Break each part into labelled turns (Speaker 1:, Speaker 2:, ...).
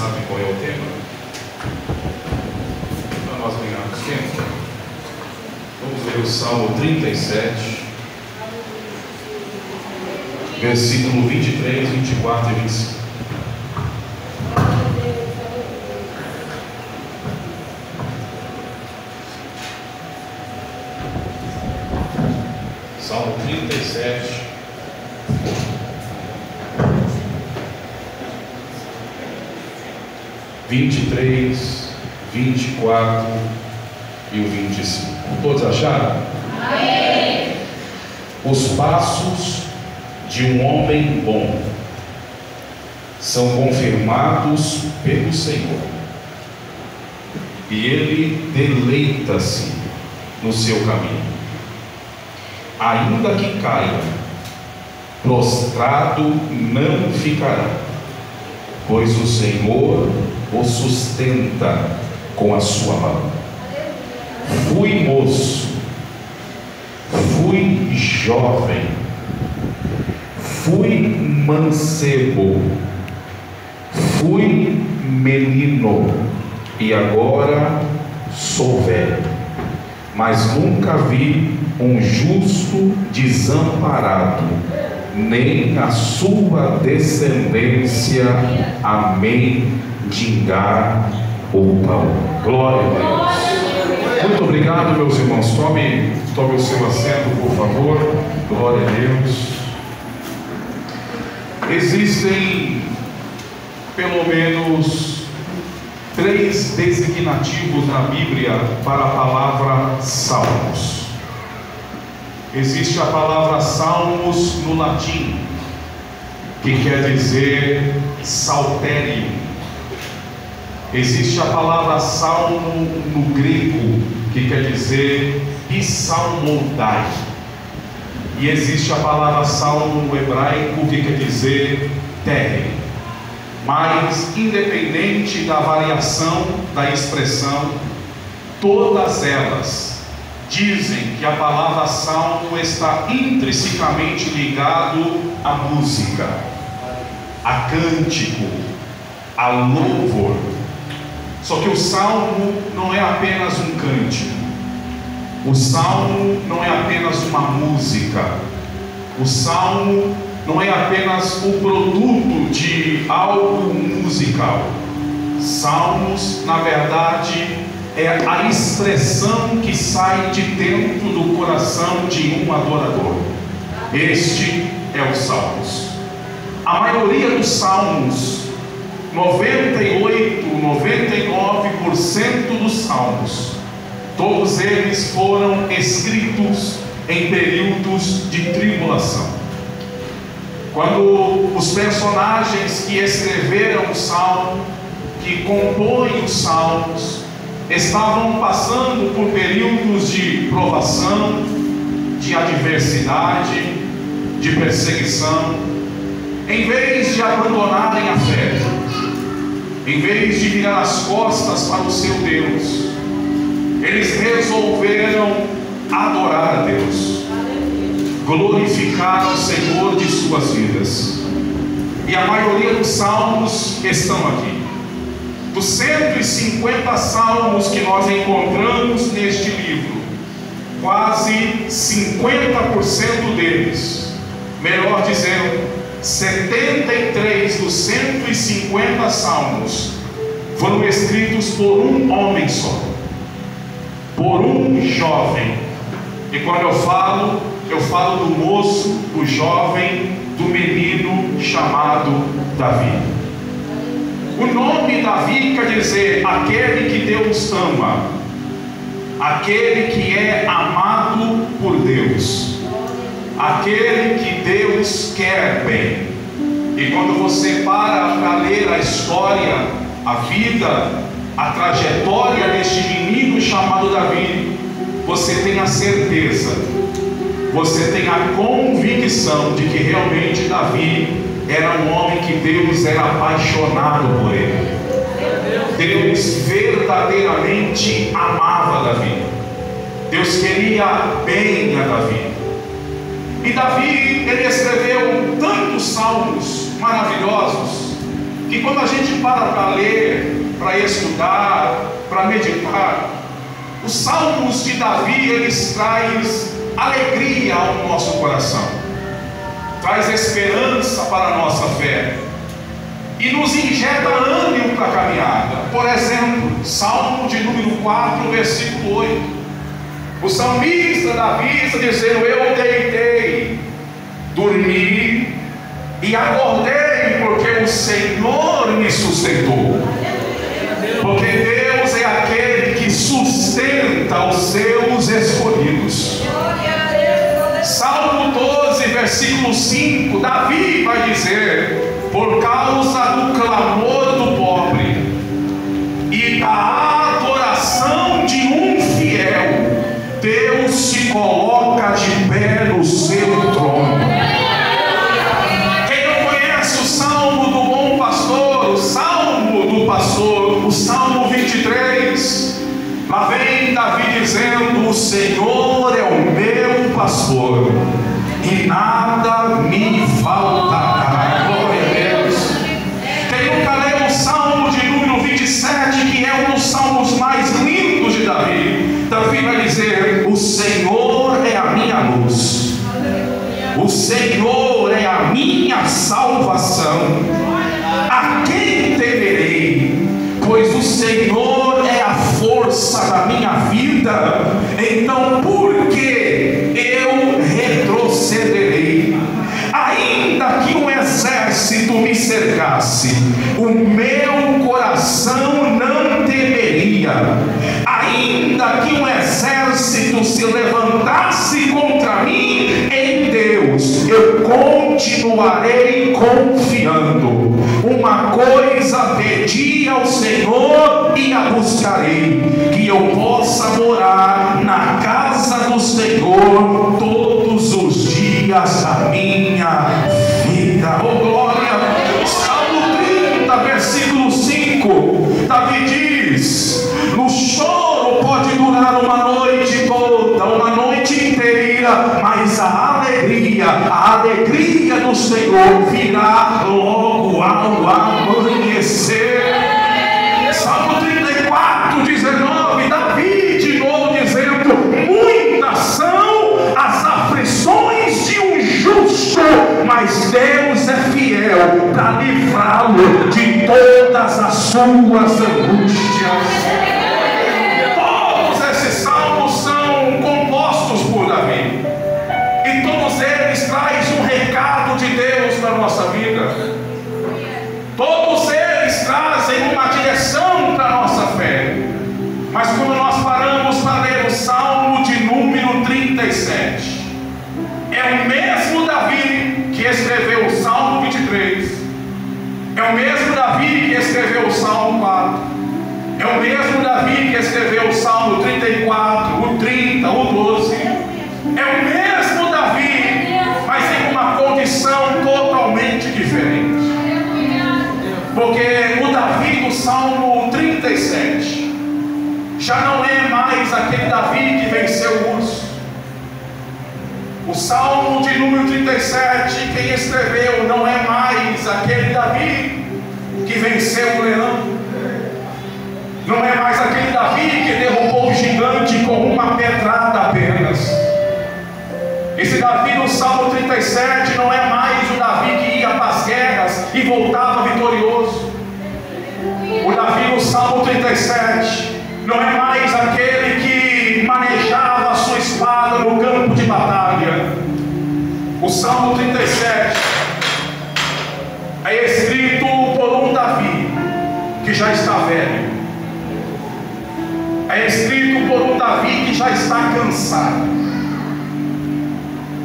Speaker 1: sabe qual é o tema? Para nós ganharmos tempo, vamos ler o Salmo 37, versículo 23, 24 e 25. Salmo 37, 23, 24 e o 25. Todos acharam?
Speaker 2: Amém.
Speaker 1: Os passos de um homem bom são confirmados pelo Senhor, e ele deleita-se no seu caminho. Ainda que caia, prostrado não ficará, pois o Senhor o sustenta com a sua mão. Fui moço, fui jovem, fui mancebo, fui menino, e agora sou velho, mas nunca vi um justo desamparado, nem a sua descendência a mendigar o pão. Glória a Deus. Muito obrigado, meus irmãos. Tome o seu assento, por favor. Glória a Deus. Existem pelo menos 3 designativos na Bíblia para a palavra Salmos. Existe a palavra Salmos no latim, que quer dizer saltério. Existe a palavra Salmo no grego, que quer dizer psalmodai. E existe a palavra Salmo no hebraico, que quer dizer terre. Mas, independente da variação da expressão, todas elas dizem que a palavra salmo está intrinsecamente ligado à música, a cântico, a louvor. Só que o salmo não é apenas um cântico, o salmo não é apenas uma música, o salmo não é apenas o produto de algo musical. Salmos, na verdade, é a expressão que sai de dentro do coração de um adorador. Este é o Salmos. A maioria dos salmos, 98, 99% dos salmos, todos eles foram escritos em períodos de tribulação. Quando os personagens que escreveram o salmo, que compõem os salmos, estavam passando por períodos de provação, de adversidade, de perseguição, em vez de abandonarem a fé, em vez de virar as costas para o seu Deus, eles resolveram adorar a Deus, glorificar o Senhor de suas vidas. E a maioria dos salmos estão aqui. Dos 150 salmos que nós encontramos neste livro, quase 50% deles, melhor dizendo, 73 dos 150 salmos foram escritos por um homem só, por um jovem. E quando eu falo do moço, do jovem, do menino chamado Davi. O nome Davi quer dizer aquele que Deus ama, aquele que é amado por Deus, aquele que Deus quer bem. E quando você para ler a história, a vida, a trajetória deste menino chamado Davi, você tem a certeza, você tem a convicção de que realmente Davi era um homem que Deus era apaixonado por ele. Deus verdadeiramente amava Davi. Deus queria bem a Davi. E Davi, ele escreveu tantos salmos maravilhosos que quando a gente para ler, para estudar, para meditar, os salmos de Davi, eles trazem alegria ao nosso coração, traz esperança para a nossa fé e nos injeta ânimo para a caminhada. Por exemplo, Salmo de número 4, versículo 8, o salmista Davi está dizendo: eu deitei, dormi e acordei, porque o Senhor me sustentou. Porque Deus é aquele que sustenta os seus escolhidos. Salmo 12, versículo 5, Davi vai dizer: por causa do clamor do pobre e da adoração de um fiel, Deus se coloca de pé no seu trono. Quem não conhece o Salmo do bom pastor, o Salmo do pastor, o Salmo 23, lá vem Davi dizendo: o Senhor é o meu pastor e nada me faltará. Glória a Deus. Quem nunca leu o Salmo de número 27, que é um dos salmos mais lindos de Davi, Davi vai dizer: o Senhor é a minha luz, o Senhor é a minha salvação, a quem temerei? Pois o Senhor é a força da minha vida, então por que eu retrocederei? Ainda que um exército me cercasse, o meu coração não temeria. Ainda que um exército se levantasse contra mim, em Deus eu continuarei confiando. Uma coisa pedi ao Senhor e a buscarei, que eu possa morar na casa do Senhor todos os dias da minha vida. Oh glória! Salmo 30, versículo 5, Davi diz: no choro pode durar uma noite toda, uma noite inteira, mas a alegria do Senhor virá logo ao amanhecer. Salmo 34, 19, Davi de novo dizendo: muitas são as aflições de um justo, mas Deus é fiel para livrá-lo de todas as suas angústias. Todos esses salmos são compostos por Davi, e todos eles trazem um recado de Deus para a nossa vida. Todos eles trazem uma direção para a nossa fé. Mas quando nós paramos para ler o Salmo de número 37, é o mesmo Davi que escreveu o Salmo 23, é o mesmo Davi que escreveu o Salmo 4, é o mesmo Davi que escreveu o Salmo 34, o 30, o 12, é o mesmo Davi, mas em uma condição totalmente diferente. Porque o Davi do Salmo 37 já não é mais aquele Davi que venceu o urso. O Salmo de número 37, quem escreveu não é mais aquele Davi que venceu o leão. Não é mais aquele Davi que derrubou o gigante com uma pedrada apenas. Esse Davi no Salmo 37 não é mais o Davi que ia para as guerras e voltava vitorioso. O Davi no Salmo 37 não é mais aquele que manejava a sua espada no campo de batalha. O Salmo 37 é escrito por um Davi que já está velho. É escrito por um Davi que já está cansado.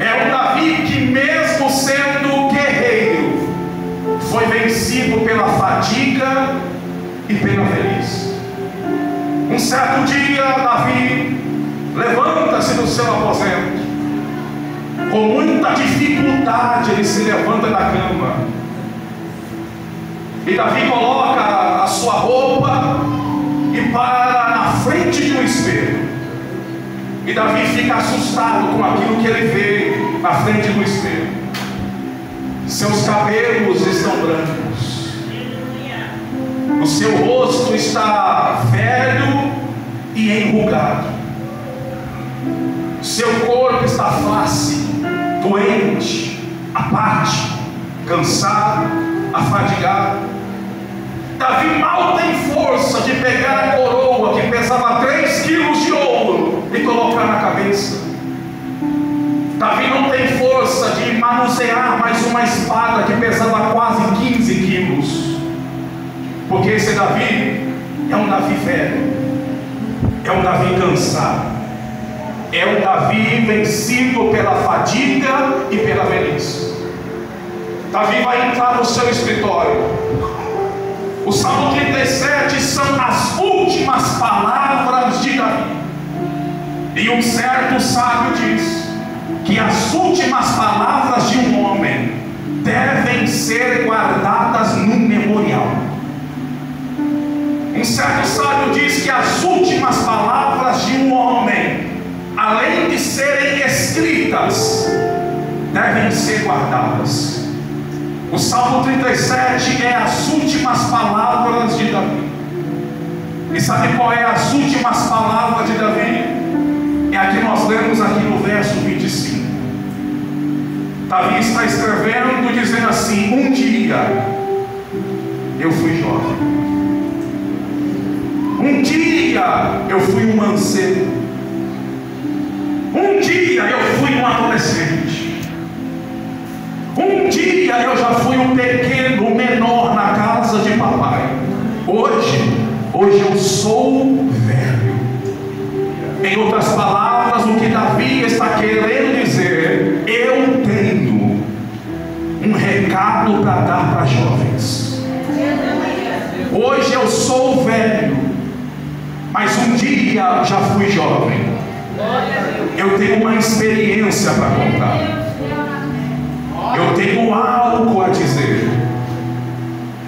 Speaker 1: É um Davi que, mesmo sendo guerreiro, foi vencido pela fadiga e pela velhice. Um certo dia, Davi levanta-se do seu aposento. Com muita dificuldade, ele se levanta da cama. E Davi coloca a sua roupa e para na frente de um espelho. E Davi fica assustado com aquilo que ele vê na frente do espelho. Seus cabelos estão brancos, O seu rosto está velho e enrugado. Seu corpo está flácido, doente, apático, cansado, afadigado. Davi mal tem força de pegar a coroa que pesava 3 quilos de ouro e colocar na cabeça. Davi não tem força de manusear mais uma espada que pesava quase 15 quilos. Porque esse Davi é um Davi velho, é um Davi cansado, é um Davi vencido pela fadiga e pela velhice. Davi vai entrar no seu escritório. O Salmo 37 são as últimas palavras de Davi. E um certo sábio diz que as últimas palavras de um homem devem ser guardadas no memorial. Um certo sábio diz que as últimas palavras de um homem, além de serem escritas, devem ser guardadas. O Salmo 37 é as últimas palavras de Davi. E sabe qual é as últimas palavras de Davi? É a que nós lemos aqui no verso 25. Davi está escrevendo dizendo assim: um dia eu fui jovem, um dia eu fui um mancebo, um dia eu fui um adolescente, um dia eu já fui um pequeno, um menor na casa de papai. Hoje eu sou velho. Em outras palavras, o que Davi está querendo dizer: eu tenho um recado para dar para jovens. Hoje eu sou velho, mas um dia já fui jovem. Eu tenho uma experiência para contar. Eu tenho algo a dizer.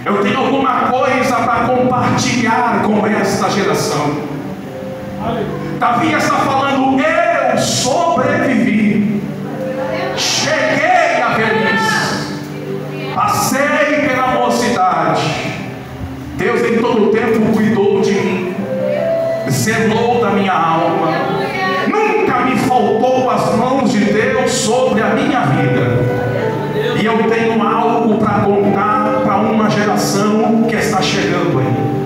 Speaker 1: Eu tenho alguma coisa para compartilhar com esta geração. Davi está falando: eu sobrevivi, cheguei à velhice, passei pela mocidade. Deus em todo o tempo cuidou de mim, zelou da minha alma. Nunca me faltou as mãos de Deus sobre a minha vida. E eu tenho algo para contar para uma geração que está chegando aí.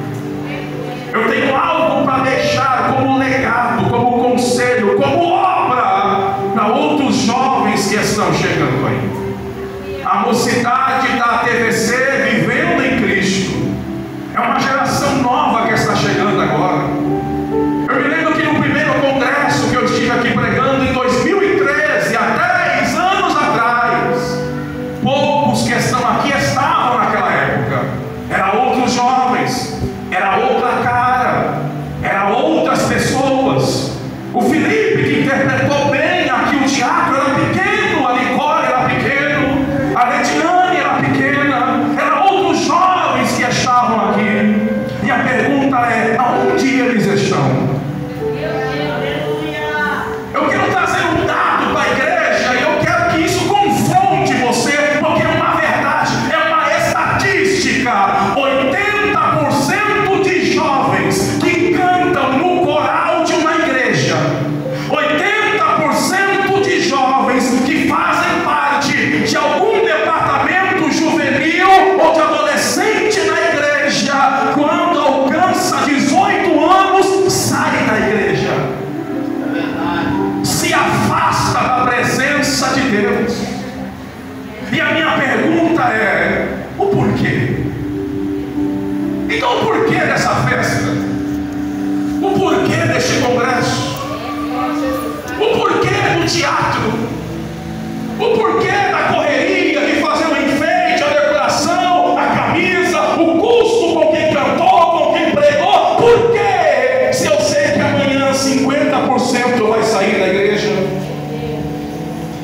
Speaker 1: Eu tenho algo para deixar como legado, como conselho, como obra para outros jovens que estão chegando aí. A mocidade da TVC vivendo em Cristo é uma geração nova que está chegando agora. Eu me lembro que no primeiro congresso que eu estive aqui pregando em 2013, há 10 anos atrás, poucos que estão aqui estavam naquela época. Eram outros jovens, era outra cara, eram outras pessoas. O Felipe, que interpretou bem aqui o teatro, era pequeno, a Nicole era pequeno, a Letiane era pequena, eram outros jovens que estavam aqui. E a pergunta é: aonde eles estão? Eu quero trazer um dado para a igreja e eu quero que isso confronte você, porque é uma verdade, é uma estatística. 80% de jovens que cantam no coral de uma igreja, 80% de jovens que fazem parte de algum departamento juvenil ou de adolescente na igreja, quando alcança 18 anos, sai da igreja, se afasta da presença de Deus. E a minha pergunta é: o porquê? Então o porquê dessa festa? O porquê deste congresso? O porquê do teatro? O porquê da correria de fazer o enfeite, a decoração, a camisa, o custo com quem cantou, com quem pregou? Por quê? Se eu sei que amanhã 50% vai sair da igreja,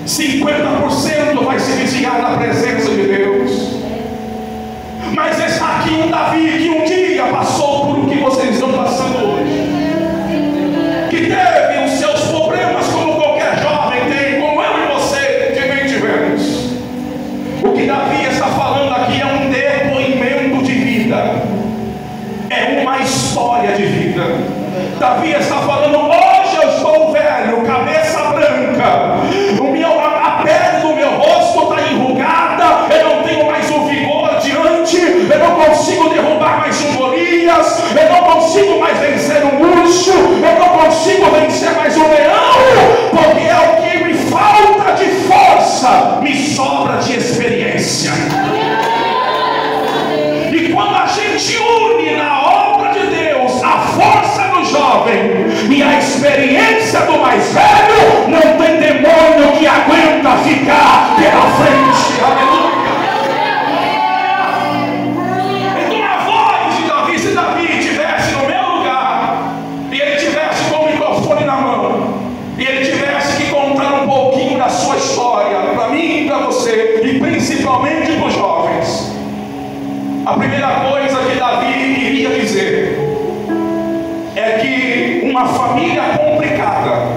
Speaker 1: 50% vai se desviar da presença de Deus. Mas está aqui um Davi que um dia passou por o que vocês estão passando hoje, que teve os seus problemas como qualquer jovem tem, como é uma história de vida. Davi está falando: hoje eu estou velho, cabeça branca, a pele do meu rosto está enrugada, eu não tenho mais o vigor diante, eu não consigo derrubar mais um Golias, eu não consigo mais vencer um urso, eu não consigo vencer mais um leão, porque é o que me falta de força, me sobra de experiência. E quando a gente une na obra de Deus a força do jovem e a experiência do mais velho, não tem demônio que aguenta ficar pela frente. Aleluia. Então a voz de Davi, se Davi estivesse no meu lugar e ele tivesse com o microfone na mão e ele tivesse que contar um pouquinho da sua história para mim e para você, e principalmente para os jovens, a primeira coisa que Davi iria dizer é que uma família complicada,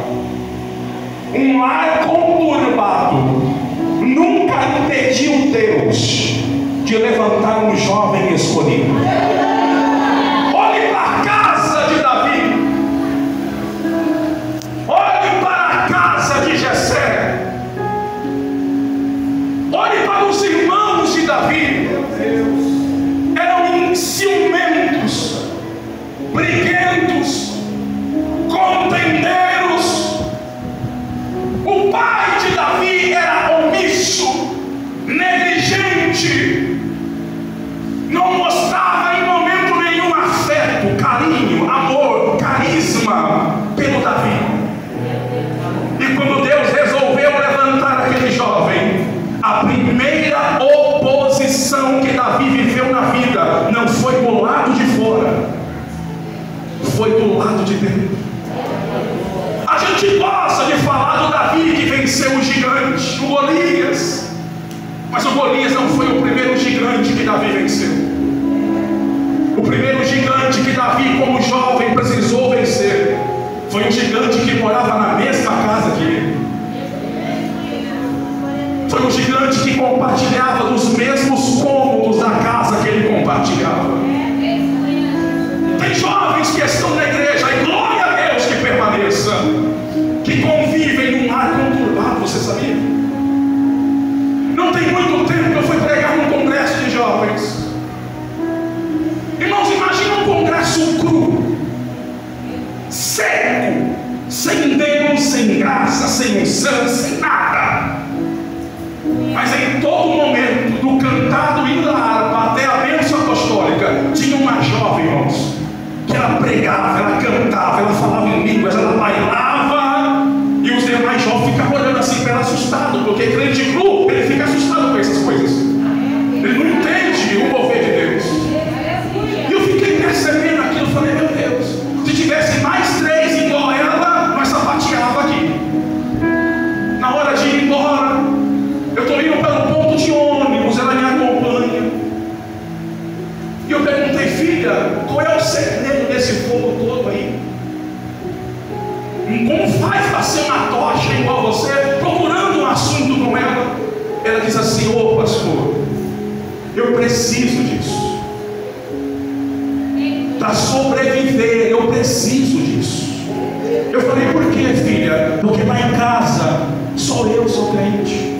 Speaker 1: um lar conturbado, nunca impediu Deus de levantar um jovem escolhido. Olhe para a casa de Davi, olhe para a casa de Jessé, olhe para os irmãos de Davi. Eram ciumentos, briguentos, contendeiros. O pai de Davi era omisso, negligente, não mostrava em momento nenhum afeto, carinho, amor, carisma pelo Davi. E quando Deus resolveu levantar aquele jovem, a primeira oposição que Davi viveu na vida não foi do lado de fora, foi do lado de dentro. A gente gosta de falar do Davi que venceu o gigante, o Golias, mas o Golias não foi o primeiro gigante que Davi venceu. O primeiro gigante que Davi, como jovem, precisou vencer foi um gigante que morava na mesma casa que ele. Foi um gigante que compartilhava dos mesmos cômodos da casa que ele compartilhava. Tem jovens que estão na igreja, e glória a Deus que permaneça, que convivem num lar conturbado, você sabia? Não tem muito tempo que eu fui pregar num congresso de jovens. Irmãos, imagina um congresso cru, seco, sem Deus, sem graça, sem unção, sem nada. Mas em todo momento, do cantado e da harpa até a bênção apostólica, tinha uma jovem, irmãos, que ela pregava, ela cantava, ela falava em línguas, ela bailava, e os demais jovens ficavam olhando assim para ela, assustado, porque crente cru, ele fica assustado com essas coisas, ele não entende o mover de Deus. E eu fiquei percebendo aquilo, eu falei: meu Deus, se tivesse mais 3 igual ela, nós sapateava aqui. Na hora de ir embora, eu estou indo pelo ponto de ônibus, ela me acompanha. E eu perguntei: filha, qual é o segredo desse fogo todo aí? Como faz para ser uma tocha igual você, procurando um assunto com ela? Ela diz assim: ô pastor, eu preciso disso. Para sobreviver, eu preciso disso. Eu falei: por que, filha? Porque lá em casa, só eu sou crente.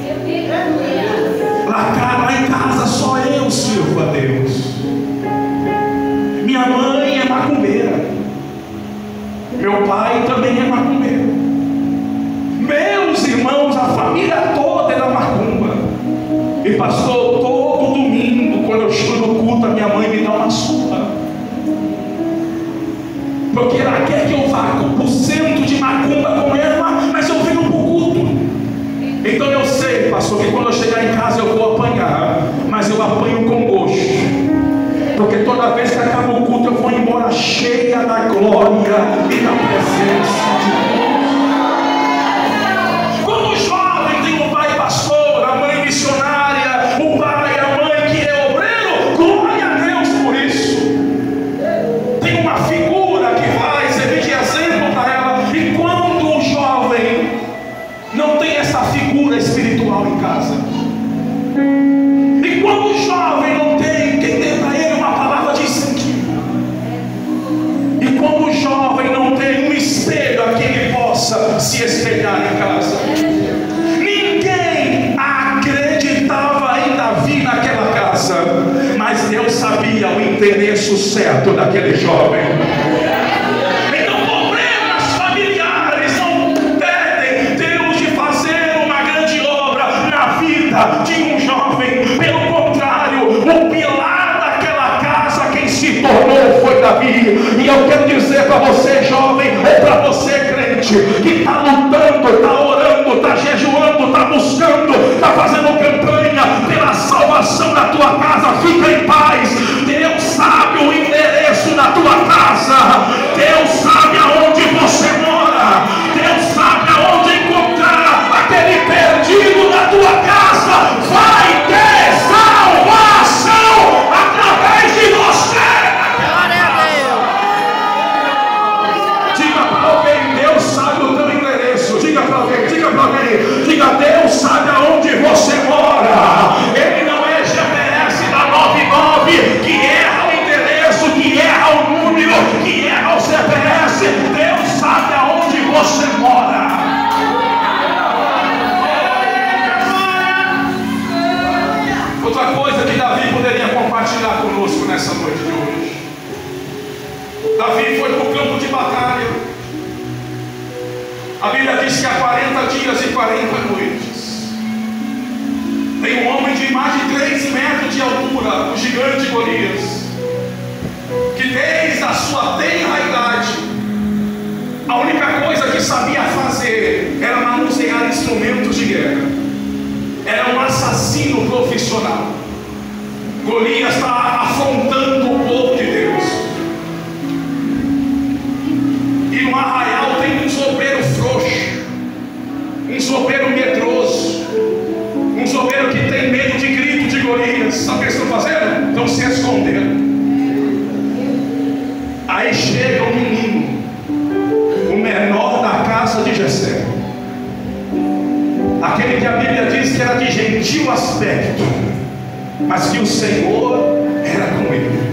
Speaker 1: Lá em casa só eu sirvo a Deus. Minha mãe é macumbeira, meu pai também é macumbeiro, meus irmãos, a família toda é da macumba. E pastor, todo domingo, quando eu estou no culto, a minha mãe me dá uma surra, porque ela quer que eu vá para o centro de macumba com ela, mas eu venho para o culto. Então eu sei, pastor, que quando eu chegar em casa eu vou apanhar, mas eu apanho com gosto, porque toda vez que acaba o culto eu vou embora cheia da glória e da presença de Deus. Quando o jovem tem um pai pastor, a mãe missionária, o pai e a mãe que é obreiro, glória a Deus por isso. Tem uma figura que vai servir de exemplo para ela. E quando o jovem não tem essa figura espiritual em casa, e quando o jovem não tem quem dê para ele uma palavra de incentivo, sabia o endereço certo daquele jovem. Então problemas familiares não impedem Deus de fazer uma grande obra na vida de um jovem. Pelo contrário, o pilar daquela casa, quem se tornou foi Davi. E eu quero dizer para você, jovem, ou para você, crente, que está lutando, está orando, está jejuando, está buscando, está fazendo campanha pela salvação da tua casa, fica em paz. Deus sabe o endereço da tua casa. Deus sabe aonde você mora. Deus sabe aonde encontrar aquele perdido na tua casa. Vai ter salvação através de você.
Speaker 2: Glória a Deus.
Speaker 1: Diga para alguém, Deus sabe o teu endereço. Diga para alguém, diga, Deus sabe aonde você mora. Ele não é GPS da 99 que erra o endereço, que erra o número, que erra o CPS. Deus sabe aonde você mora. Outra coisa que Davi poderia compartilhar conosco nessa noite de hoje. Davi foi para o campo de batalha. A Bíblia diz que há 40 dias e 40 noites tem um homem de mais de 3 metros de altura, o gigante Golias, que desde a sua tenra idade, a única coisa que sabia fazer era manusear instrumentos de guerra. Era um assassino profissional. Golias está afrontando o povo de Deus. E no arraial tem um soberbo frouxo, um soberbo medroso, um soberbo que tem medo de grito de Golias. Sabe o que eles estão fazendo? Estão se escondendo. Aí chega um menino, o menor da casa de Jessé, aquele que a Bíblia diz que era de gentil aspecto, mas que o Senhor era com ele.